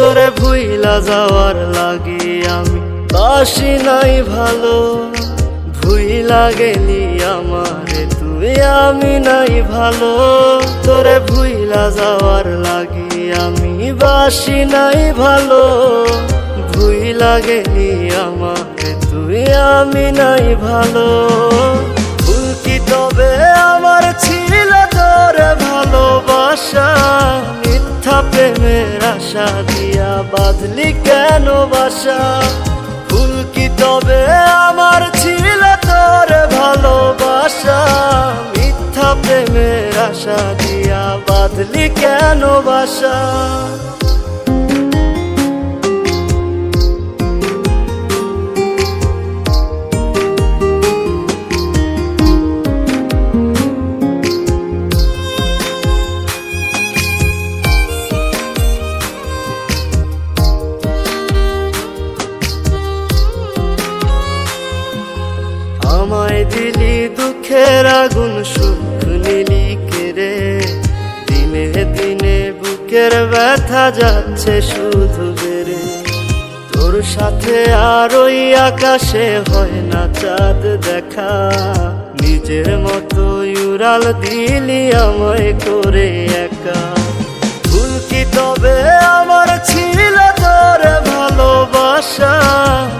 তোরে ভুইলা যাওয়ার লাগি আমি বাসি নাই ভালো। ভুইলা গেলি আমারে তুই আমি নাই ভালো। তোরে ভুইলা যাওয়ার লাগি আমি বাসি নাই ভালো। ভুইলা গেলি আমারে তুই আমি নাই ভালো। ভুল কি তবে আমার ছিল তোরে ভালোবাসা? মিথ্যা প্রেমের আশা দিয়া বাঁধলি কেন বাসা? ভুল কি তবে আমার ছিল তোরে ভালোবাসা? মিথ্যা প্রেমের আশা দিয়া বাঁধলি কেন বাসা? আমায় দিলি দুঃখের আগুন সুখ নিলি কেড়ে। দিনে দিনে বুকের ব্যথা যাচ্ছে শুধু বেড়ে। তোর সাথে আর ওই আকাশে হয় না চাঁদ দেখা। নিজের মতো উড়াল দিলি আমায় করে একা। ভুল কি তবে আমার ছিল তোরে ভালোবাসা?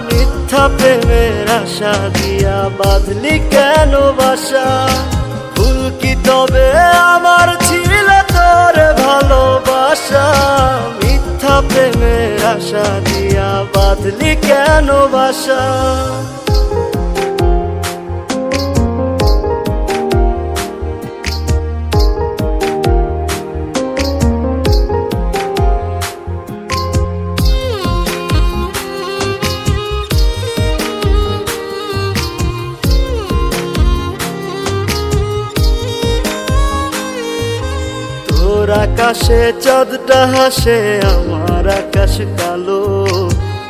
মিথ্যা প্রেমের আশা দিয়া বাঁধলি কেন বাসা? ভুল কি তবে আমার ছিল তোরে ভালোবাসা? মিথ্যা প্রেমের আশা দিয়া বাঁধলি কেন বাসা? তোর আকাশে চাঁদটা হাসে, আমার আকাশ কালো।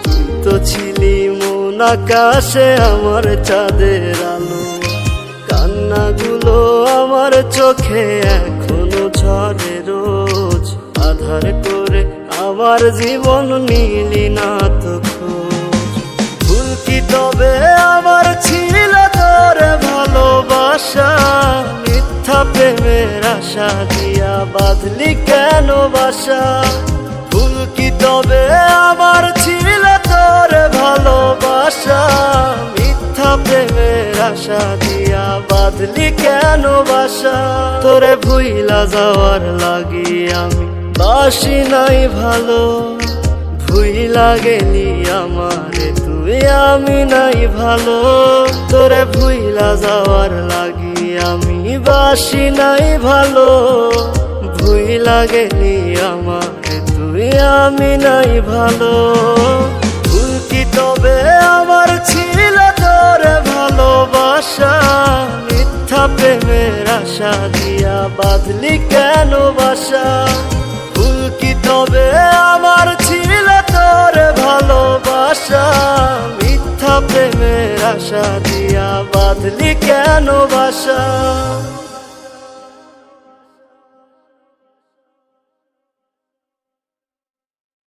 তুই তো ছিলি মন আকাশে আমার চাঁদের আলো। কান্নাগুলো আমার চোখে এখনো ঝরে রোজ। আধার করে আমার জীবন নিলি না তো খোঁজ। ভুল কি তবে আমার ছিল তোরে ভালোবাসা? মিথ্যা প্রেমের আশা দিয়া বাঁধলি কেন বাসা? ভুল কি তবে আমার ছিল তোরে ভালোবাসা? মিথ্যা প্রেমের আশা দিয়া বাঁধলি কেন বাসা? তোরে ভুইলা যাওয়ার লাগি আমি বাসি নাই ভালো। ভুইলা গেলি আমারে তুই আমি নাই ভালো। তোরে ভুইলা যাওয়ার লাগি আমি বাসি নাই ভালো। ভুইলা গেলি আমারে তুই আমি নাই ভালো। ভুল কি তবে আমার ছিল তোরে ভালোবাসা? মিথ্যা প্রেমের আশা দিয়া বাঁধলি কেন বাসা? ভুল কি তবে আমার ছিল তোরে ভালোবাসা? মিথ্যা প্রেমের আশা দিয়া বাঁধলি কেন বাসা?